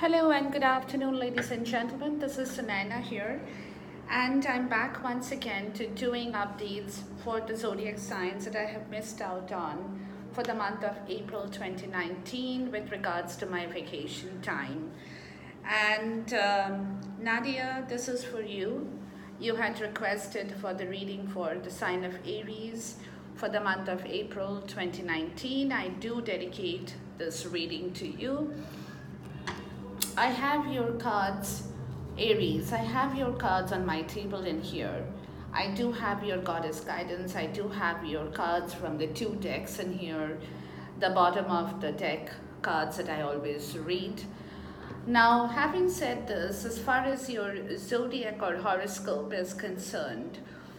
Hello and good afternoon, ladies and gentlemen. This is Sunaina here, and I'm back once again to doing updates for the zodiac signs that I have missed out on for the month of April 2019 with regards to my vacation time. And Nadia, this is for you. You had requested for the reading for the sign of Aries for the month of April 2019. I do dedicate this reading to you. I have your cards, Aries. I have your cards on my table in here. I do have your goddess guidance. I do have your cards from the two decks in here, the bottom of the deck cards that I always read. Now, having said this, as far as your zodiac or horoscope is concerned,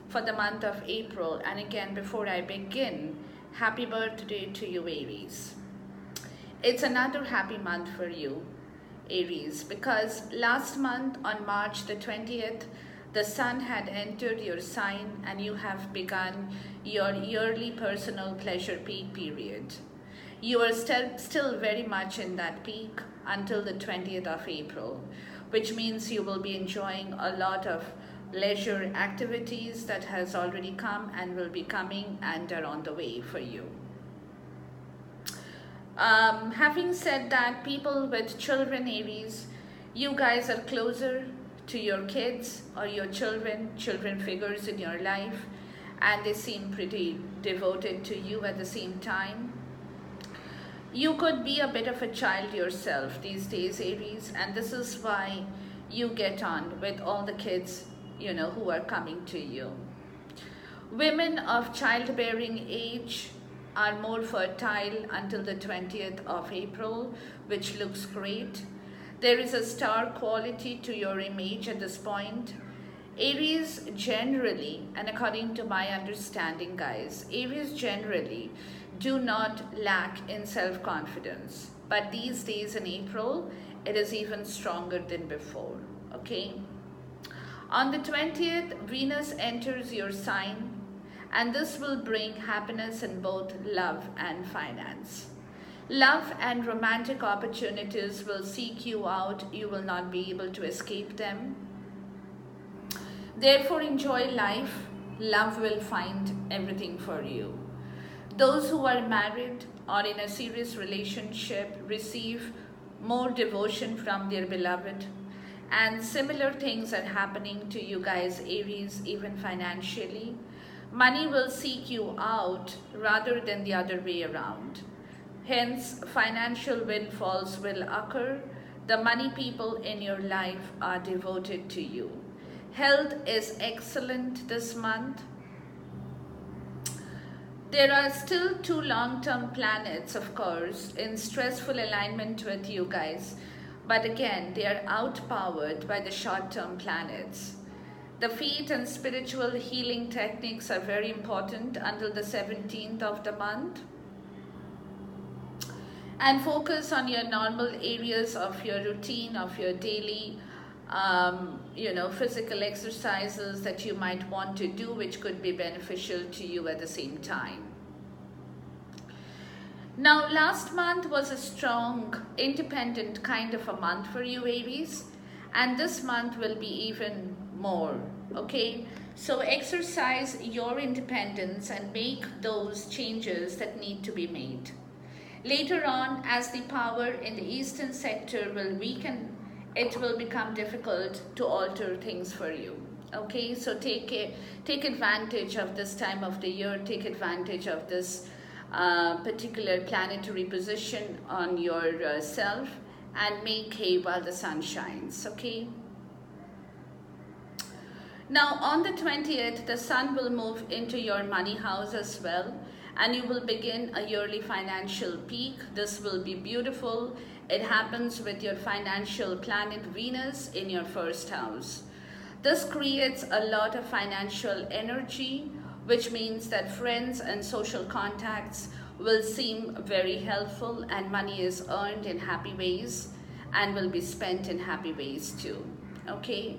for the month of April, and again, before I begin, happy birthday to you, Aries. It's another happy month for you, Aries, because last month on March the 20th, the sun had entered your sign and you have begun your yearly personal pleasure peak period. You are still very much in that peak until the 20th of April, which means you will be enjoying a lot of leisure activities that has already come and will be coming and are on the way for you. Having said that, people with children, Aries, you guys are closer to your kids or your children figures in your life, and they seem pretty devoted to you at the same time. You could be a bit of a child yourself these days, Aries, and this is why you get on with all the kids, who are coming to you. Women of childbearing age are more fertile until the 20th of April, which looks great. There is a star quality to your image at this point. Aries generally, and according to my understanding, guys, Aries generally do not lack in self-confidence. But these days in April, it is even stronger than before, okay? On the 20th, Venus enters your sign, and this will bring happiness in both love and finance. Love and romantic opportunities will seek you out. You will not be able to escape them. Therefore, enjoy life. Love will find everything for you. Those who are married or in a serious relationship receive more devotion from their beloved. And similar things are happening to you guys, Aries, even financially. Money will seek you out rather than the other way around. Hence, financial windfalls will occur. The money people in your life are devoted to you. Health is excellent this month. There are still two long-term planets, of course, in stressful alignment with you guys. But again, they are outpowered by the short-term planets. The feet and spiritual healing techniques are very important until the 17th of the month. And focus on your normal areas of your routine, of your daily, physical exercises that you might want to do, which could be beneficial to you at the same time. Now, last month was a strong, independent kind of a month for you, Aries. And this month will be even more, okay? So exercise your independence and make those changes that need to be made. Later on, as the power in the eastern sector will weaken, it will become difficult to alter things for you, okay? So take advantage of this time of the year, take advantage of this particular planetary position on yourself, and make hay while the sun shines, okay? Now, on the 20th, the sun will move into your money house as well, and you will begin a yearly financial peak. This will be beautiful. It happens with your financial planet Venus in your first house. This creates a lot of financial energy, which means that friends and social contacts will seem very helpful, and money is earned in happy ways and will be spent in happy ways too, okay?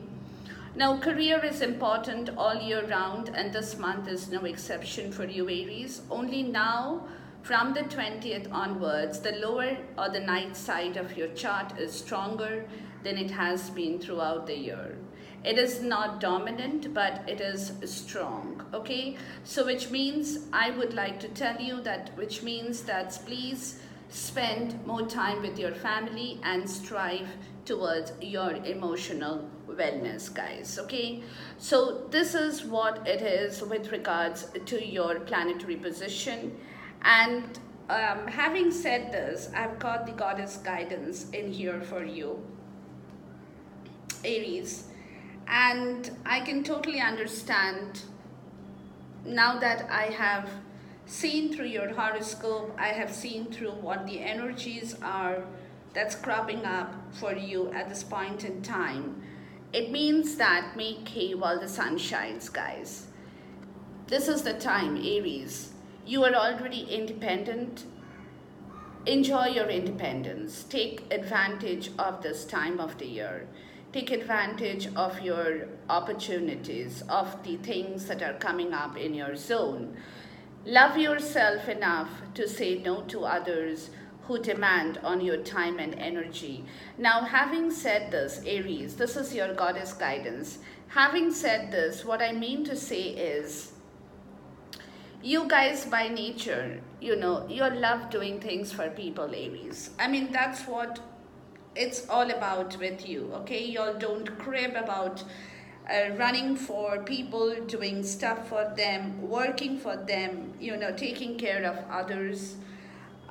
Now, career is important all year round, and this month is no exception for you, Aries. Only now From the 20th onwards, the lower or the night side of your chart is stronger than it has been throughout the year. It is not dominant, but it is strong, okay? So which means I would like to tell you that, which means that please spend more time with your family and strive towards your emotional wellness, guys, okay? So this is what it is with regards to your planetary position. And having said this, I've got the goddess guidance in here for you, Aries. And I can totally understand now that I have seen through your horoscope, I have seen through what the energies are that's cropping up for you at this point in time. It means that make hay while the sun shines, guys. This is the time, Aries. You are already independent. Enjoy your independence. Take advantage of this time of the year. Take advantage of your opportunities, of the things that are coming up in your zone. Love yourself enough to say no to others who demand on your time and energy. Now, having said this, Aries, this is your goddess guidance. Having said this, what I mean to say is, you guys by nature, you love doing things for people, Aries. I mean, that's what it's all about with you, okay? Y'all don't crib about running for people, doing stuff for them, working for them, taking care of others.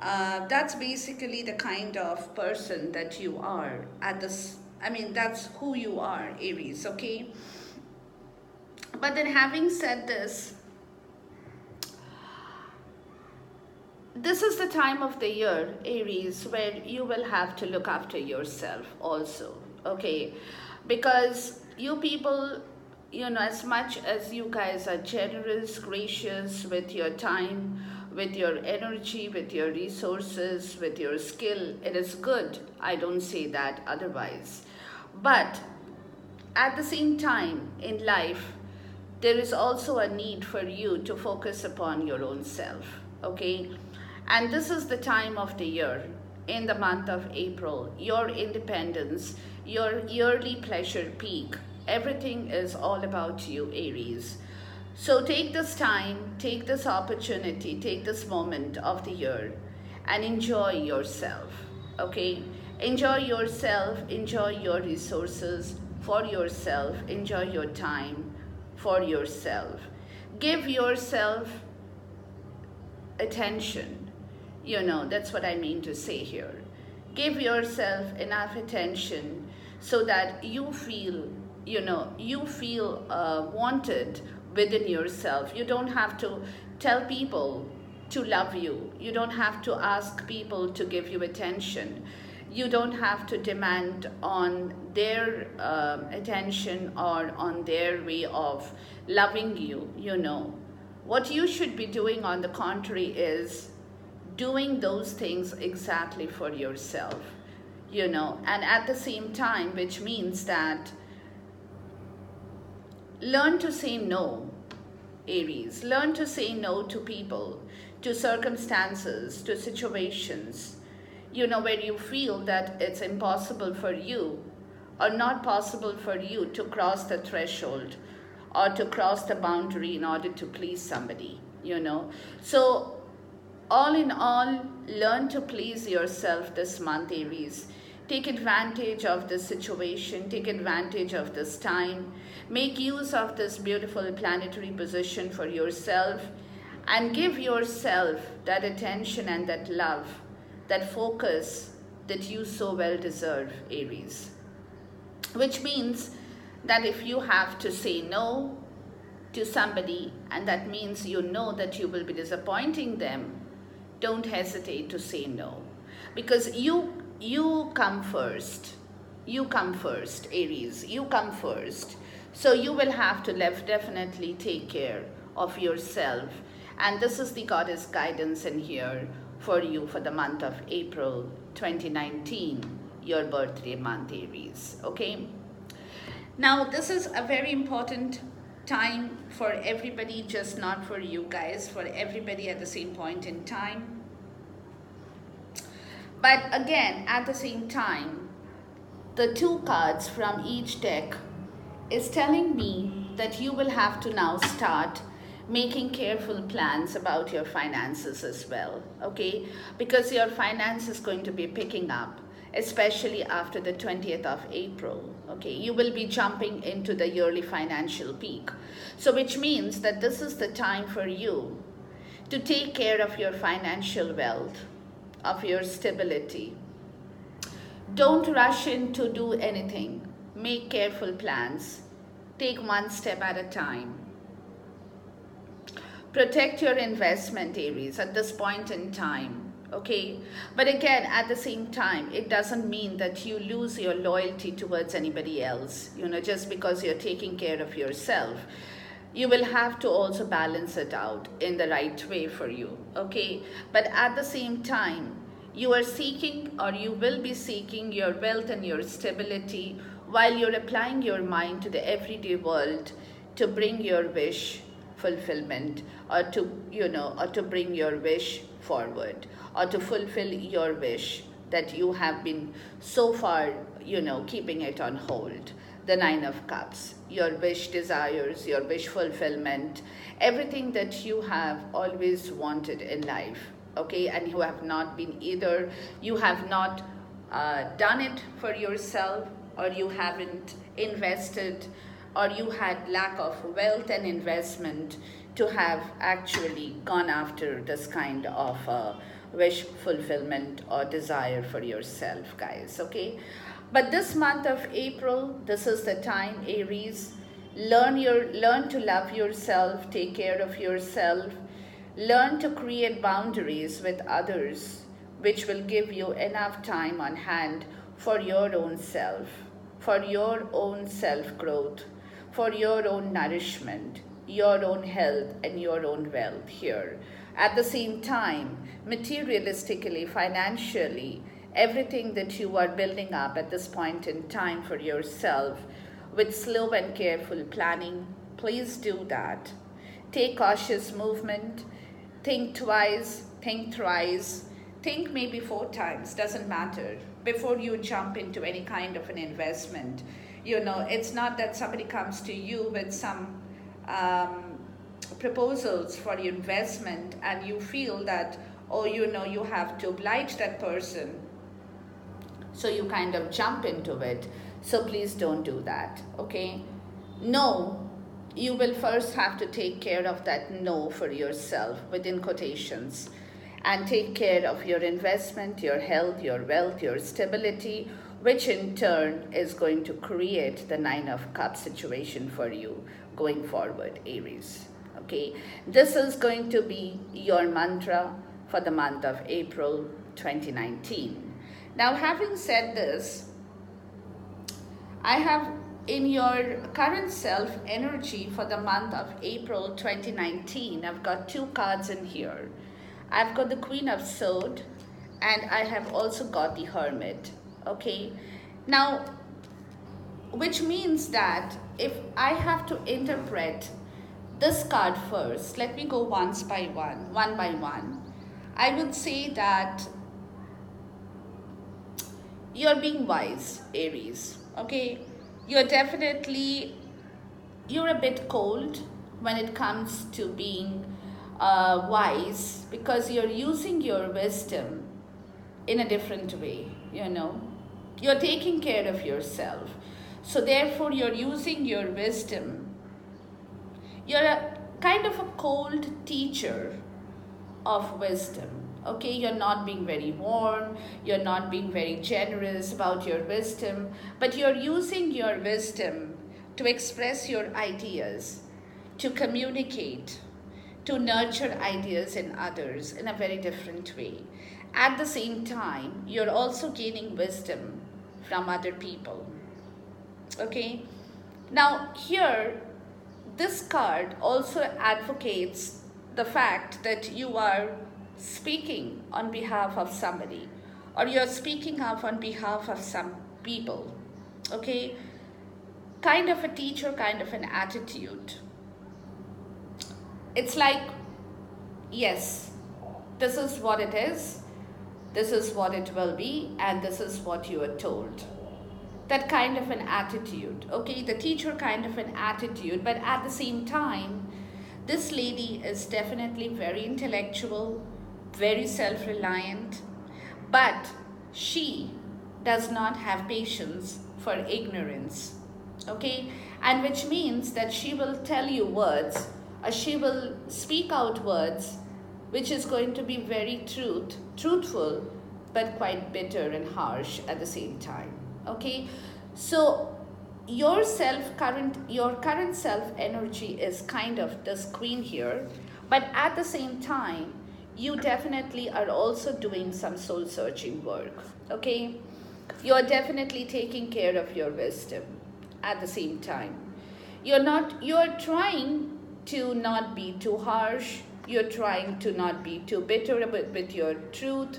That's basically the kind of person that you are at this. I mean, that's who you are, Aries, okay? But then having said this, this is the time of the year, Aries, where you will have to look after yourself also, okay? Because you people, as much as you guys are generous, gracious with your time, with your energy, with your resources, with your skill, it is good. I don't say that otherwise. But at the same time in life, there is also a need for you to focus upon your own self, okay? And this is the time of the year, in the month of April, your independence, your yearly pleasure peak. Everything is all about you, Aries. So take this time, take this opportunity, take this moment of the year and enjoy yourself, okay? Enjoy yourself, enjoy your resources for yourself, enjoy your time for yourself. Give yourself attention. That's what I mean to say here. Give yourself enough attention so that you feel, wanted within yourself. You don't have to tell people to love you. You don't have to ask people to give you attention. You don't have to demand on their attention or on their way of loving you, What you should be doing, on the contrary, is doing those things exactly for yourself, and at the same time, which means that learn to say no, Aries. Learn to say no to people, to circumstances, to situations, where you feel that it's impossible for you or not possible for you to cross the threshold or to cross the boundary in order to please somebody, So all in all, learn to please yourself this month, Aries. Take advantage of this situation, take advantage of this time, make use of this beautiful planetary position for yourself, and give yourself that attention and that love, that focus that you so well deserve, Aries. Which means that if you have to say no to somebody, and that means that you will be disappointing them, don't hesitate to say no, because you come first. You come first, Aries. You come first. So you will have to definitely take care of yourself. And this is the goddess guidance in here for you for the month of April 2019, your birthday month, Aries. Okay? Now, this is a very important time for everybody, just not for you guys, for everybody at the same point in time. But again, at the same time, the two cards from each deck is telling me that you will have to now start making careful plans about your finances as well, okay? Because your finance is going to be picking up, especially after the 20th of April, okay? You will be jumping into the yearly financial peak. So which means that this is the time for you to take care of your financial wealth, of your stability. Don't rush in to do anything. Make careful plans. Take one step at a time. Protect your investment, Aries, at this point in time, okay? But again, at the same time, it doesn't mean that you lose your loyalty towards anybody else, just because you're taking care of yourself. You will have to also balance it out in the right way for you, okay? But at the same time, you are seeking, or you will be seeking, your wealth and your stability while you're applying your mind to the everyday world to bring your wish fulfillment, or to bring your wish forward, or to fulfill your wish that you have been so far, keeping it on hold. The Nine of Cups, your wish desires, your wish fulfillment, everything that you have always wanted in life, okay? And you have not been either, you have not done it for yourself, or you haven't invested, or you had lack of wealth and investment to have actually gone after this kind of wish fulfillment or desire for yourself, guys, okay? But this month of April, this is the time, Aries. Learn to love yourself, take care of yourself, learn to create boundaries with others, which will give you enough time on hand for your own self, for your own self-growth, for your own nourishment, your own health, and your own wealth here. At the same time, materialistically, financially, everything that you are building up at this point in time for yourself, with slow and careful planning, please do that. Take cautious movement, think twice, think thrice, think maybe 4 times, doesn't matter, before you jump into any kind of an investment. It's not that somebody comes to you with some proposals for your investment and you feel that, oh, you have to oblige that person, so you kind of jump into it. So please don't do that, okay? No, you will first have to take care of that no for yourself, within quotations, and take care of your investment, your health, your wealth, your stability, which in turn is going to create the Nine of Cups situation for you going forward, Aries, okay? This is going to be your mantra for the month of April 2019. Now, having said this, I have in your current self energy for the month of April 2019, I've got 2 cards in here. I've got the Queen of Swords and I have also got the Hermit, okay? Now, which means that if I have to interpret this card first, let me go one by one. I would say that you're being wise, Aries, okay? You're a bit cold when it comes to being wise, because you're using your wisdom in a different way, You're taking care of yourself. So therefore, you're using your wisdom. You're a kind of a cold teacher of wisdom, okay? You're not being very warm, you're not being very generous about your wisdom, but you're using your wisdom to express your ideas, to communicate, to nurture ideas in others in a very different way. At the same time, you're also gaining wisdom from other people, okay? Now here, this card also advocates the fact that you are speaking on behalf of somebody, or you're speaking up on behalf of some people, okay? Kind of a teacher, kind of an attitude. It's like, yes, this is what it is. This is what it will be, and this is what you are told. That kind of an attitude, okay? The teacher kind of an attitude, but at the same time, this lady is definitely very intellectual, very self-reliant, but she does not have patience for ignorance, okay? And which means that she will tell you words, or she will speak out words which is going to be very truthful, but quite bitter and harsh at the same time, okay? So your current self energy is kind of this queen here, but at the same time, you definitely are also doing some soul searching work, okay? You're definitely taking care of your wisdom at the same time. You're trying to not be too harsh. You're trying to not be too bitter with your truth.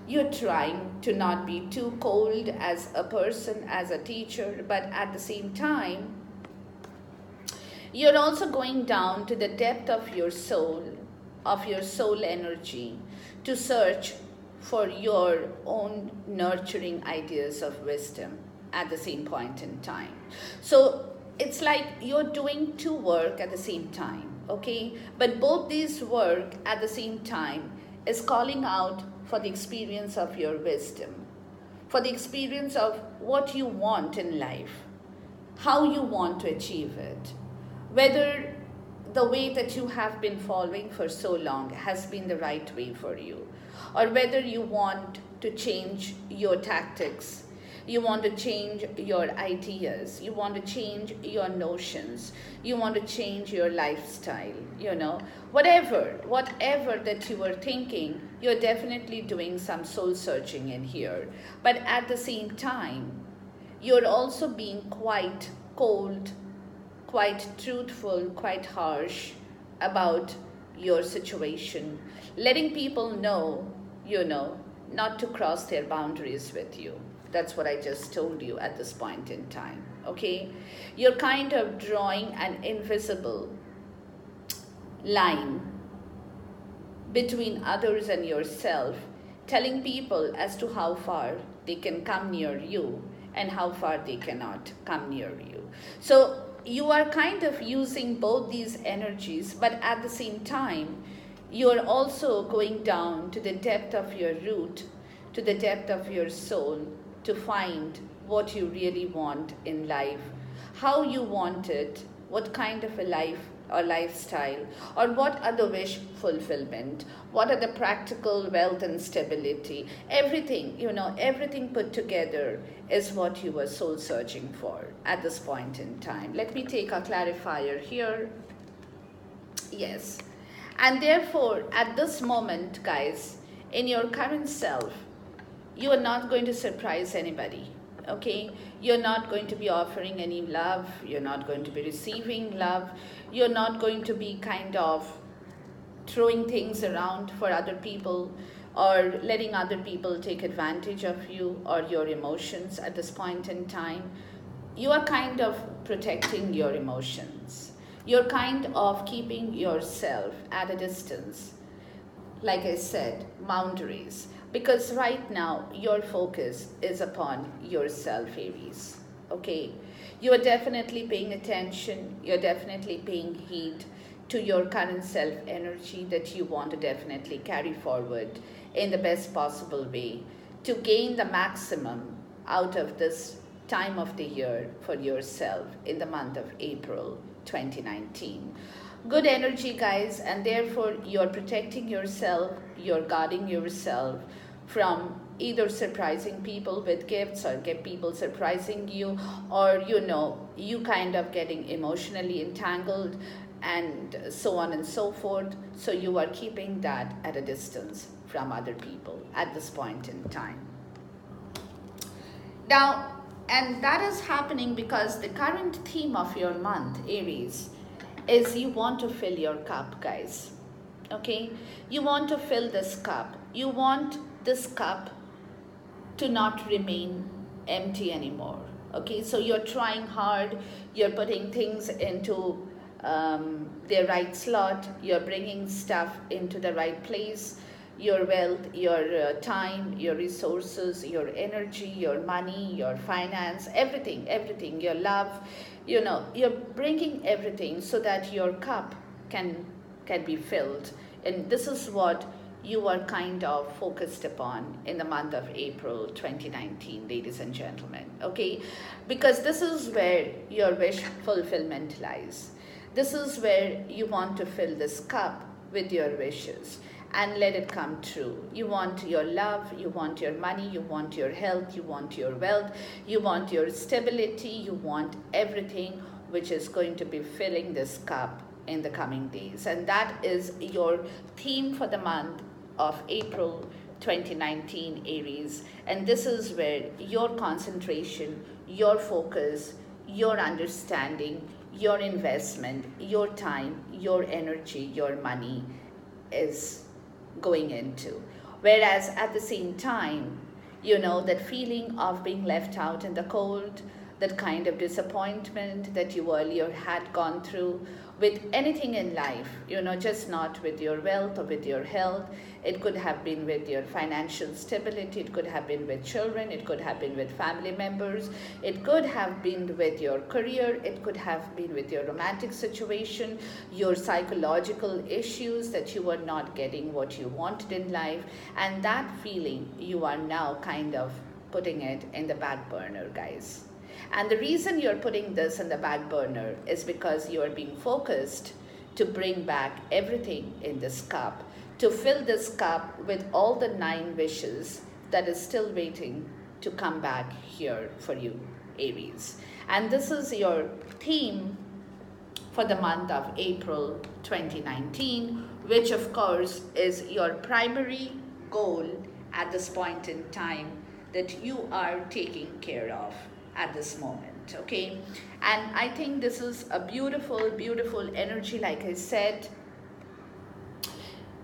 You're trying to not be too cold as a person, as a teacher, but at the same time, you're also going down to the depth of your soul energy, to search for your own nurturing ideas of wisdom at the same point in time. So it's like you're doing two work at the same time, okay? But both these work at the same time is calling out for the experience of your wisdom, for the experience of what you want in life, how you want to achieve it, whether the way that you have been following for so long has been the right way for you, or whether you want to change your tactics, you want to change your ideas, you want to change your notions, you want to change your lifestyle, whatever that you were thinking, you're definitely doing some soul searching in here. But at the same time, you're also being quite cold, quite truthful, quite harsh about your situation, letting people know, not to cross their boundaries with you. That's what I just told you at this point in time, okay? You're kind of drawing an invisible line between others and yourself, telling people as to how far they can come near you and how far they cannot come near you. So you are kind of using both these energies, but at the same time, you're also going down to the depth of your root, to the depth of your soul, to find what you really want in life, how you want it, what kind of a life or lifestyle, or what are the wish fulfillment, what are the practical wealth and stability, everything, everything put together is what you were soul searching for at this point in time. Let me take a clarifier here. Yes. And therefore, at this moment, guys, in your current self, you are not going to surprise anybody, okay? You're not going to be offering any love. You're not going to be receiving love. You're not going to be kind of throwing things around for other people or letting other people take advantage of you or your emotions at this point in time. You are kind of protecting your emotions. You're kind of keeping yourself at a distance. Like I said, boundaries. Because right now, your focus is upon yourself, Aries, okay? You are definitely paying attention. You're definitely paying heed to your current self energy that you want to definitely carry forward in the best possible way to gain the maximum out of this time of the year for yourself in the month of April 2019. Good energy, guys, and therefore you're protecting yourself, you're guarding yourself from either surprising people with gifts or get people surprising you, or you kind of getting emotionally entangled and so on and so forth. So you are keeping that at a distance from other people at this point in time. Now, and that is happening because the current theme of your month, Aries, is you want to fill your cup, guys. Okay? You want to fill this cup. You want this cup to not remain empty anymore. Okay? So you're trying hard. You're putting things into their right slot. You're bringing stuff into the right place. your wealth, your time, your resources, your energy, your money, your finance, everything, your love, you're bringing everything so that your cup can be filled. And this is what you are kind of focused upon in the month of April 2019, ladies and gentlemen, okay? Because this is where your wish fulfillment lies. This is where you want to fill this cup with your wishes and let it come true. You want your love, you want your money, you want your health, you want your wealth, you want your stability, you want everything which is going to be filling this cup in the coming days. And that is your theme for the month of April 2019, Aries. And this is where your concentration, your focus, your understanding, your investment, your time, your energy, your money is going into. Whereas at the same time, that feeling of being left out in the cold, that kind of disappointment that you earlier had gone through with anything in life, just not with your wealth or with your health. It could have been with your financial stability, it could have been with children, it could have been with family members, it could have been with your career, it could have been with your romantic situation, your psychological issues that you were not getting what you wanted in life. And that feeling, you are now kind of putting it in the back burner, guys. And the reason you're putting this in the back burner is because you are being focused to bring back everything in this cup, to fill this cup with all the 9 wishes that is still waiting to come back here for you, Aries. And this is your theme for the month of April 2019, which of course is your primary goal at this point in time that you are taking care of at this moment, okay? And I think this is a beautiful, beautiful energy. Like I said,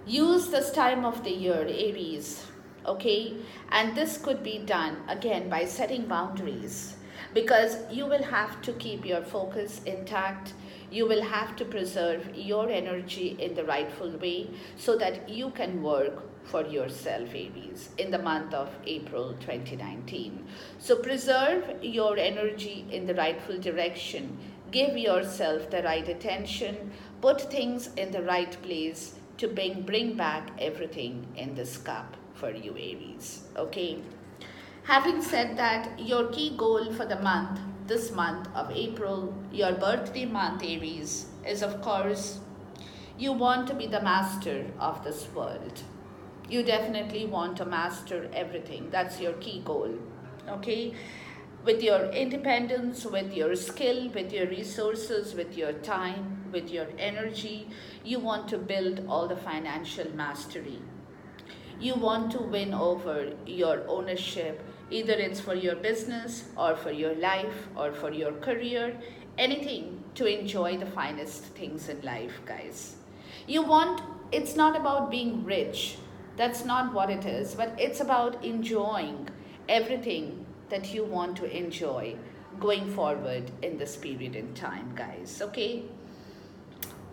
use this time of the year, Aries, okay? And this could be done again by setting boundaries, because you will have to keep your focus intact. You will have to preserve your energy in the rightful way so that you can work for yourself, Aries, in the month of April 2019. So preserve your energy in the rightful direction. Give yourself the right attention. Put things in the right place to bring back everything in this cup for you, Aries, okay? Having said that, your key goal for the month, this month of April, your birthday month, Aries, is of course, you want to be the master of this world. You definitely want to master everything. That's your key goal, okay? With your independence, with your skill, with your resources, with your time, with your energy, you want to build all the financial mastery. You want to win over your ownership, either it's for your business or for your life or for your career, anything to enjoy the finest things in life, guys. It's not about being rich. That's not what it is, but it's about enjoying everything that you want to enjoy going forward in this period in time, guys, okay?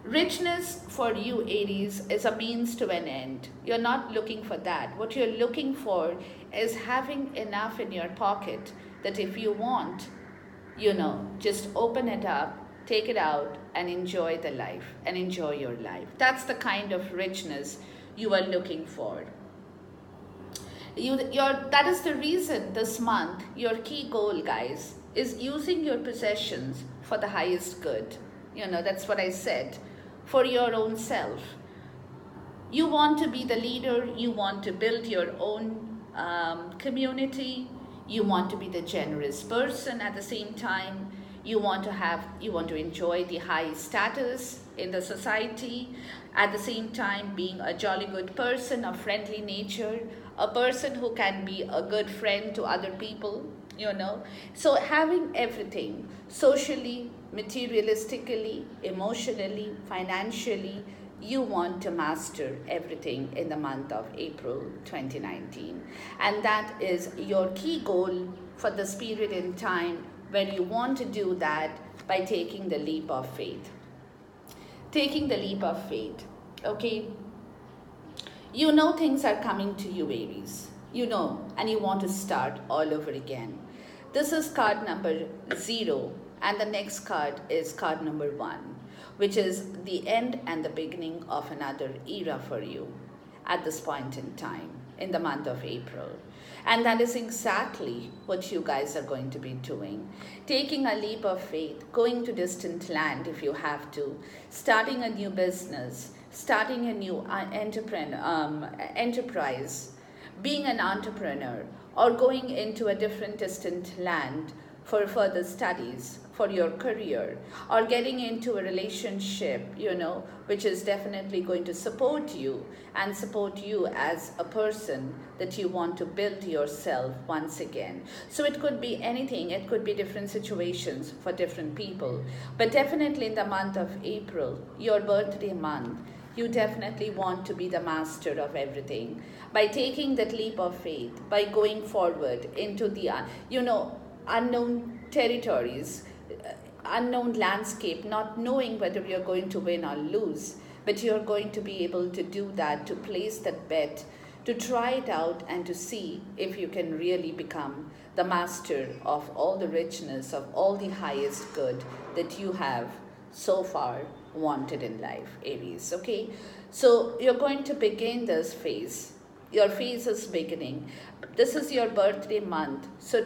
Richness for you, Aries, is a means to an end. You're not looking for that. What you're looking for is having enough in your pocket that if you want, just open it up, take it out, and enjoy the life and enjoy your life. That's the kind of richness you are looking for. That is the reason this month, your key goal, guys, is using your possessions for the highest good. That's what I said, for your own self. You want to be the leader, you want to build your own community, you want to be the generous person at the same time. You want to enjoy the high status in the society, at the same time being a jolly good person, a friendly nature, a person who can be a good friend to other people, So having everything, socially, materialistically, emotionally, financially, you want to master everything in the month of April 2019. And that is your key goal for this period in time, where you want to do that by taking the leap of faith. Taking the leap of faith, okay? You know things are coming to you, Aries. You know, and you want to start all over again. This is card number 0, and the next card is card number 1, which is the end and the beginning of another era for you at this point in time in the month of April. And that is exactly what you guys are going to be doing. Taking a leap of faith, going to distant land if you have to, starting a new business, starting a new enterprise, being an entrepreneur, or going into a different distant land for further studies, for your career, or getting into a relationship, which is definitely going to support you and support you as a person that you want to build yourself once again. So it could be anything, it could be different situations for different people. But definitely in the month of April, your birthday month, you definitely want to be the master of everything. By taking that leap of faith, by going forward into the, unknown territories, unknown landscape, not knowing whether you're going to win or lose, but you're going to be able to do that, to place that bet, to try it out and to see if you can really become the master of all the richness, of all the highest good that you have so far wanted in life, Aries. Okay, so you're going to begin this phase. Your phase is beginning. This is your birthday month, so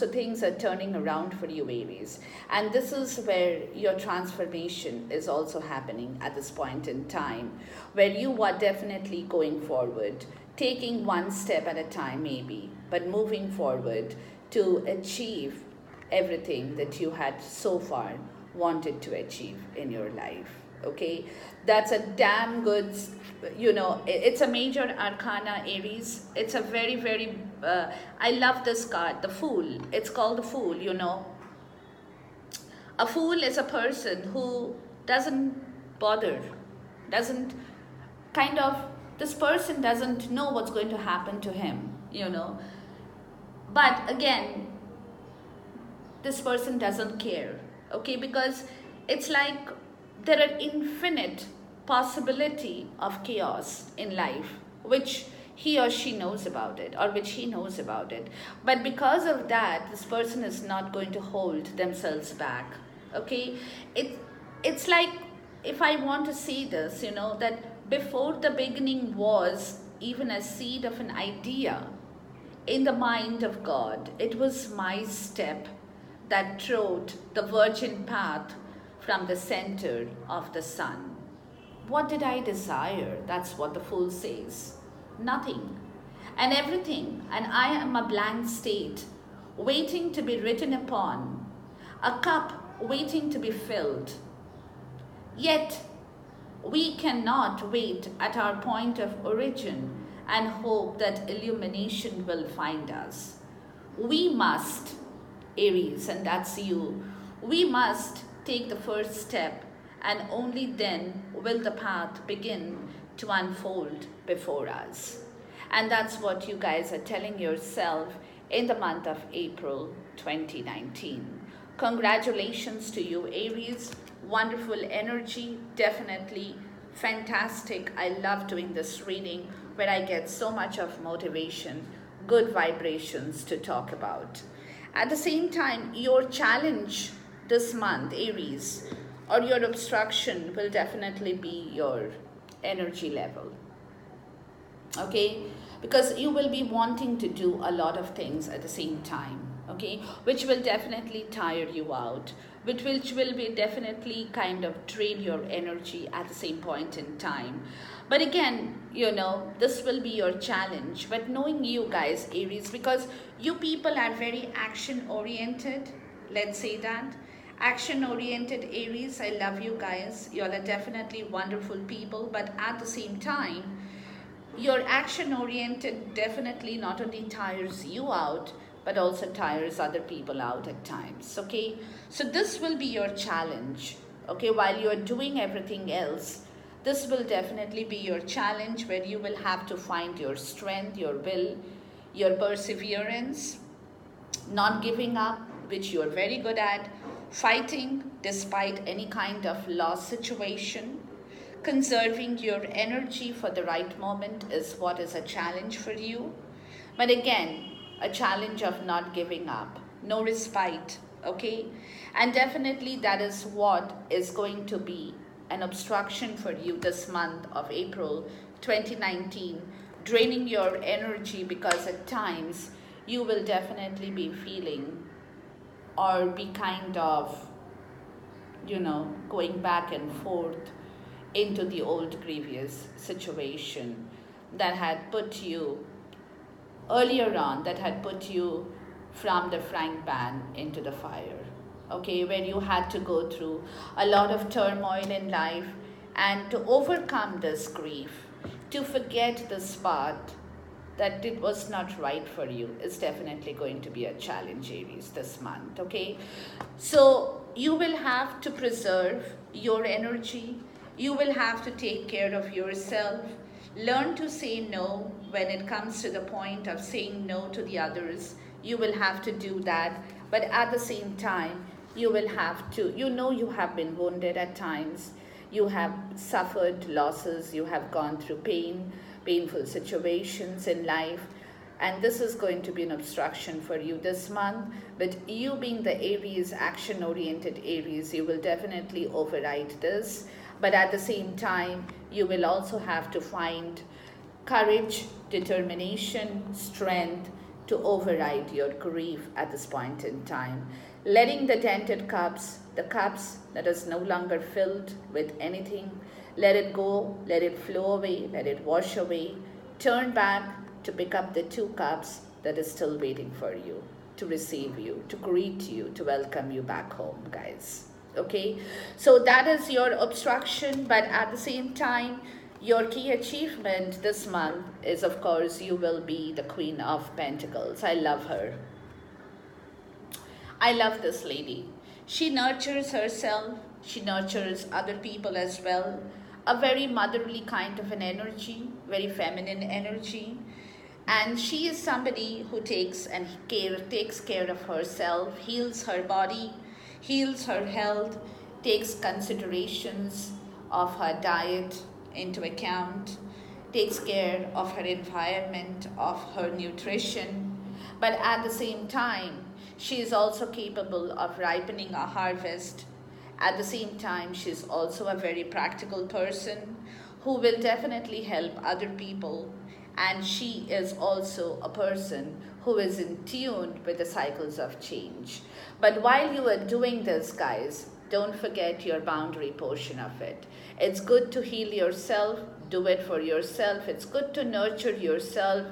things are turning around for you, Aries. And this is where your transformation is also happening at this point in time, where you are definitely going forward, taking one step at a time maybe, but moving forward to achieve everything that you had so far wanted to achieve in your life. Okay, that's a damn good, it's a major arcana, Aries. It's a very, very, I love this card, the Fool. It's called the Fool, A fool is a person who doesn't bother, doesn't this person doesn't know what's going to happen to him, But again, this person doesn't care, okay, because it's like there are infinite possibility of chaos in life, which he or she knows about it, or which he knows about it. But because of that, this person is not going to hold themselves back, okay? It's like, if I want to see this, that before the beginning was even a seed of an idea in the mind of God, it was my step that trod the virgin path from the center of the sun. What did I desire? That's what the Fool says. Nothing and everything, and I am a blank state, waiting to be written upon, a cup waiting to be filled. Yet we cannot wait at our point of origin and hope that illumination will find us. We must, Aries, and that's you, we must take the first step, and only then will the path begin to unfold before us. And that's what you guys are telling yourself in the month of April 2019. Congratulations to you, Aries. Wonderful energy, definitely fantastic. I love doing this reading where I get so much of motivation, good vibrations to talk about. At the same time, your challenge this month, Aries, or your obstruction will definitely be your energy level. Okay, because you will be wanting to do a lot of things at the same time, okay, which will definitely tire you out, which will be definitely kind of drain your energy at the same point in time. But again, this will be your challenge. But knowing you guys, Aries, because you people are very action oriented, let's say that. Action oriented Aries, I love you guys. You all are definitely wonderful people, but at the same time, your action oriented definitely not only tires you out, but also tires other people out at times, okay? So this will be your challenge, okay? While you're doing everything else, this will definitely be your challenge, where you will have to find your strength, your will, your perseverance, not giving up, which you're very good at, fighting despite any kind of loss situation, conserving your energy for the right moment is what is a challenge for you. But again, a challenge of not giving up, no respite, okay? And definitely that is what is going to be an obstruction for you this month of April 2019, draining your energy, because at times you will definitely be feeling or be kind of, going back and forth into the old grievous situation that had put you earlier on, that had put you from the frying pan into the fire, okay, where you had to go through a lot of turmoil in life, and to overcome this grief, to forget this part that it was not right for you, is definitely going to be a challenge, Aries, this month, okay? So you will have to preserve your energy. You will have to take care of yourself. Learn to say no when it comes to the point of saying no to the others. You will have to do that. But at the same time, you will have to, you have been wounded at times. You have suffered losses. You have gone through painful situations in life. And this is going to be an obstruction for you this month. But you being the Aries, action-oriented Aries, you will definitely override this. But at the same time, you will also have to find courage, determination, strength to override your grief at this point in time. Letting the dented cups, the cups that is no longer filled with anything, let it go, let it flow away, let it wash away. Turn back to pick up the 2 cups that is still waiting for you, to receive you, to greet you, to welcome you back home, guys. Okay, so that is your obstruction. But at the same time, your key achievement this month is, of course, you will be the Queen of Pentacles. I love her. I love this lady. She nurtures herself. She nurtures other people as well. A very motherly kind of an energy, very feminine energy. And she is somebody who takes care of herself, heals her body, heals her health, takes considerations of her diet into account, takes care of her environment, of her nutrition. But at the same time, she is also capable of ripening a harvest. At the same time, she is also a very practical person who will definitely help other people. And she is also a person who is in tune with the cycles of change. But while you are doing this, guys, don't forget your boundary portion of it. It's good to heal yourself, do it for yourself. It's good to nurture yourself,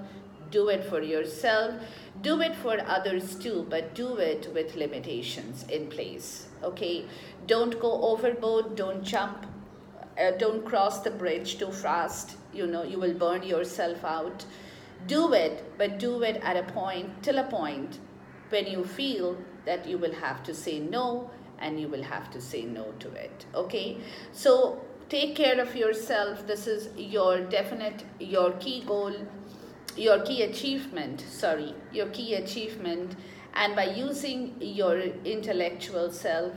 do it for yourself. Do it for others too, but do it with limitations in place, okay? Don't go overboard, don't jump, don't cross the bridge too fast. You will burn yourself out. Do it, but do it at a point, till a point when you feel that you will have to say no, and you will have to say no to it, okay? So take care of yourself. This is your key goal, your key achievement, and by using your intellectual self,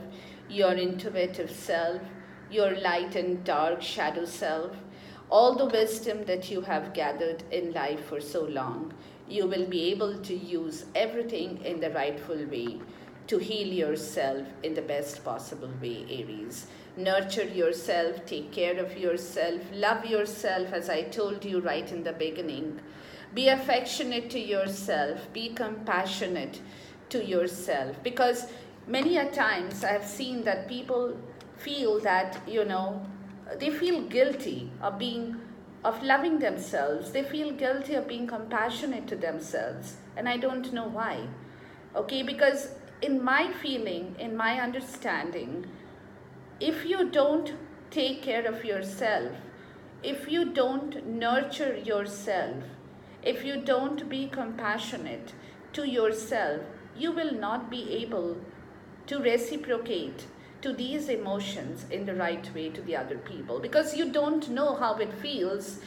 your intuitive self, your light and dark shadow self, all the wisdom that you have gathered in life for so long, you will be able to use everything in the rightful way to heal yourself in the best possible way, Aries. Nurture yourself, take care of yourself, love yourself, as I told you right in the beginning. Be affectionate to yourself, be compassionate to yourself, because many a times I have seen that people feel that, they feel guilty of loving themselves. They feel guilty of being compassionate to themselves. And I don't know why. Okay, because in my feeling, in my understanding, if you don't take care of yourself, if you don't nurture yourself, if you don't be compassionate to yourself, you will not be able to reciprocate to these emotions in the right way to the other people, because you don't know how it feels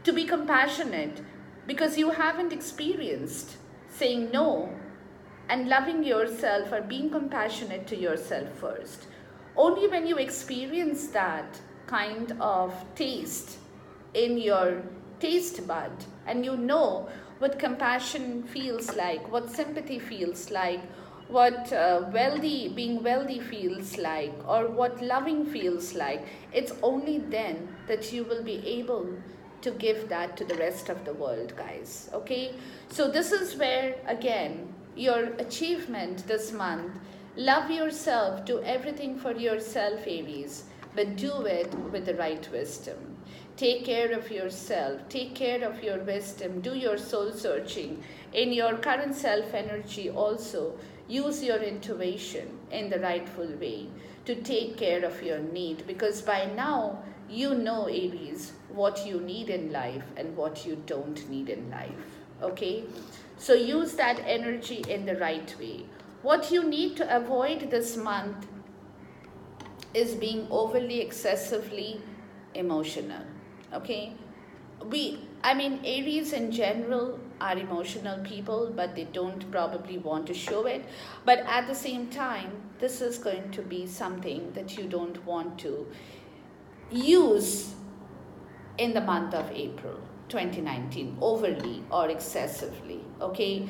to be compassionate, because you haven't experienced saying no and loving yourself or being compassionate to yourself first. Only when you experience that, kind of taste in your taste bud, and you know what compassion feels like, what sympathy feels like, what being wealthy feels like, or what loving feels like. It's only then that you will be able to give that to the rest of the world, guys. Okay, so this is where again your achievement this month. Love yourself, do everything for yourself, Aries, but do it with the right wisdom. Take care of yourself, take care of your wisdom, do your soul searching. In your current self energy also, use your intuition in the rightful way to take care of your need, because by now you know, Aries, what you need in life and what you don't need in life. Okay, so use that energy in the right way. What you need to avoid this month is being overly excessively emotional. Okay, Aries in general are emotional people, but they don't probably want to show it. But at the same time, this is going to be something that you don't want to use in the month of April 2019 overly or excessively. Okay,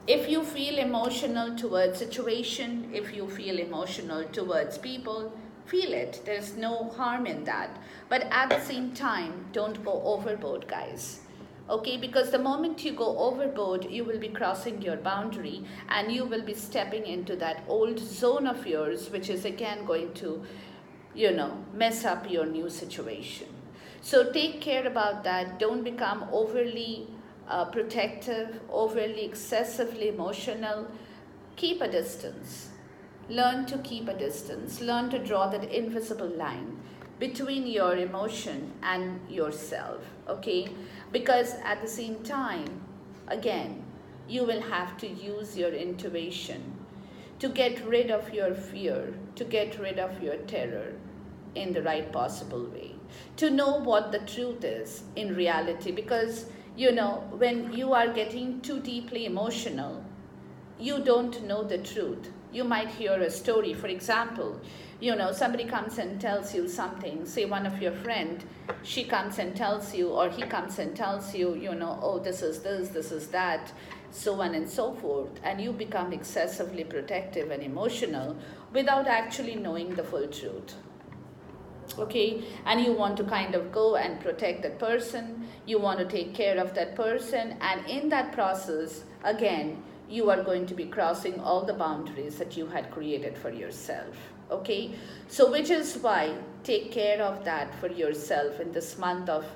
if you feel emotional towards situation, if you feel emotional towards people, feel it. There's no harm in that. But at the same time, don't go overboard, guys. Okay, because the moment you go overboard, you will be crossing your boundary and you will be stepping into that old zone of yours, which is again going to, mess up your new situation. So take care about that. Don't become overly protective, overly excessively emotional. Keep a distance. Learn to keep a distance. Learn to draw that invisible line between your emotion and yourself. Okay? Because at the same time, again, you will have to use your intuition to get rid of your fear, to get rid of your terror in the right possible way, to know what the truth is in reality. Because, when you are getting too deeply emotional, you don't know the truth. You might hear a story, for example, somebody comes and tells you something, say one of your friend, she comes and tells you, or he comes and tells you, oh, this is that, so on and so forth, and you become excessively protective and emotional without actually knowing the full truth. Okay, and you want to kind of go and protect that person, you want to take care of that person, and in that process, again, you are going to be crossing all the boundaries that you had created for yourself. Okay, so which is why take care of that for yourself in this month of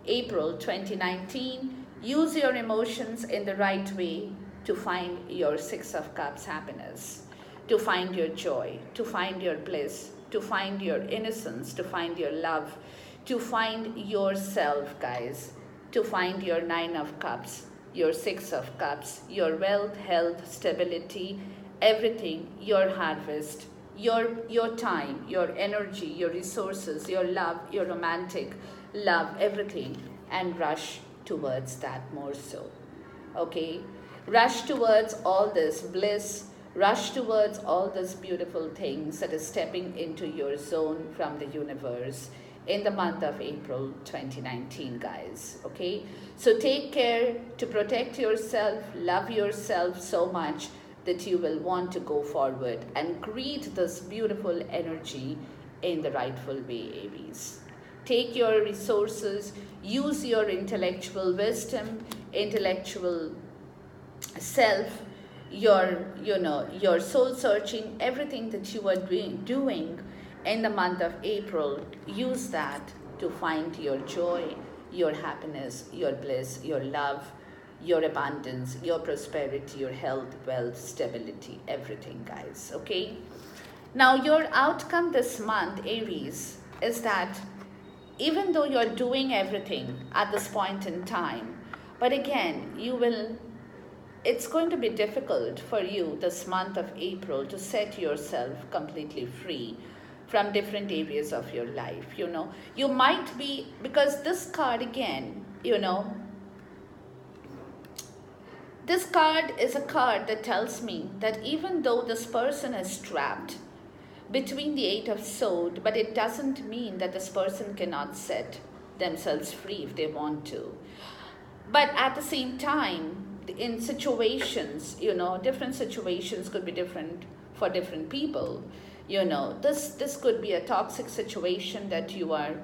April 2019. Use your emotions in the right way to find your Six of Cups happiness, to find your joy, to find your bliss, to find your innocence, to find your love, to find yourself, guys, to find your Nine of Cups, your Six of Cups, your wealth, health, stability, everything, your harvest, your time, your energy, your resources, your love, your romantic love, everything, and rush towards that more so. Okay? Rush towards all this bliss, rush towards all these beautiful things that is stepping into your zone from the universe in the month of April 2019, guys. Okay, so take care to protect yourself, love yourself so much that you will want to go forward and greet this beautiful energy in the rightful way, Aries. Take your resources, use your intellectual wisdom, intellectual self, your soul searching, everything that you are doing in the month of April, use that to find your joy, your happiness, your bliss, your love, your abundance, your prosperity, your health, wealth, stability, everything, guys. Okay, now your outcome this month, Aries, is that even though you're doing everything at this point in time, but again, it's going to be difficult for you this month of April to set yourself completely free from different areas of your life. You might be, because this card again, this card is a card that tells me that even though this person is trapped, between the Eight of Swords, but it doesn't mean that this person cannot set themselves free if they want to. But at the same time, in situations, different situations could be different for different people. This could be a toxic situation that you are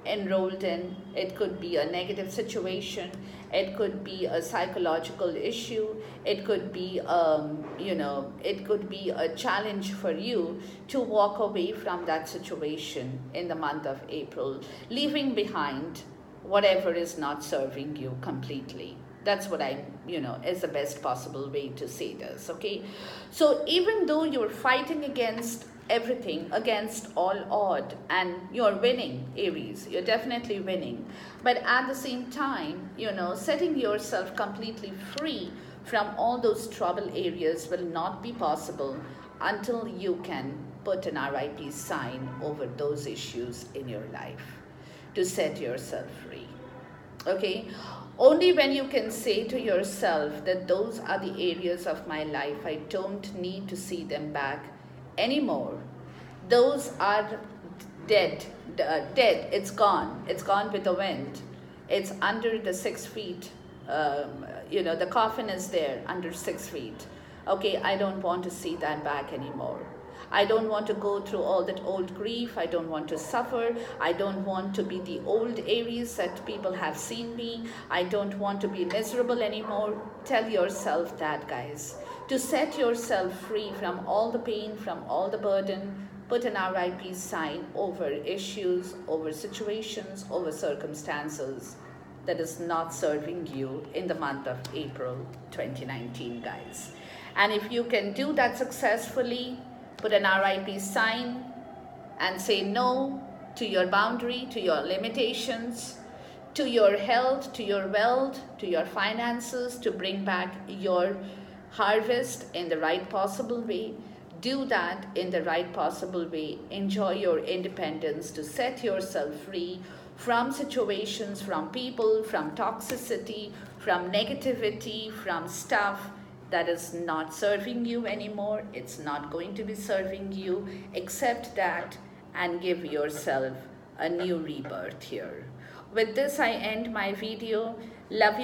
enrolled in. It could be a negative situation. It could be a psychological issue. It could be it could be a challenge for you to walk away from that situation in the month of April, leaving behind whatever is not serving you completely. That's what is the best possible way to say this, okay? So even though you're fighting against everything, against all odd, and you're winning, Aries, you're definitely winning. But at the same time, setting yourself completely free from all those trouble areas will not be possible until you can put an RIP sign over those issues in your life to set yourself free. Okay, only when you can say to yourself that those are the areas of my life, I don't need to see them back anymore. Those are dead, it's gone with the wind. It's under the 6 feet, the coffin is there under 6 feet. Okay, I don't want to see that back anymore. I don't want to go through all that old grief. I don't want to suffer. I don't want to be the old Aries that people have seen me. I don't want to be miserable anymore. Tell yourself that, guys. To set yourself free from all the pain, from all the burden, put an RIP sign over issues, over situations, over circumstances that is not serving you in the month of April 2019, guys. And if you can do that successfully, put an RIP sign and say no to your boundary, to your limitations, to your health, to your wealth, to your finances, to bring back your harvest in the right possible way. Do that in the right possible way. Enjoy your independence to set yourself free from situations, from people, from toxicity, from negativity, from stuff that is not serving you anymore. It's not going to be serving you. Accept that and give yourself a new rebirth here. With this, I end my video. Love you.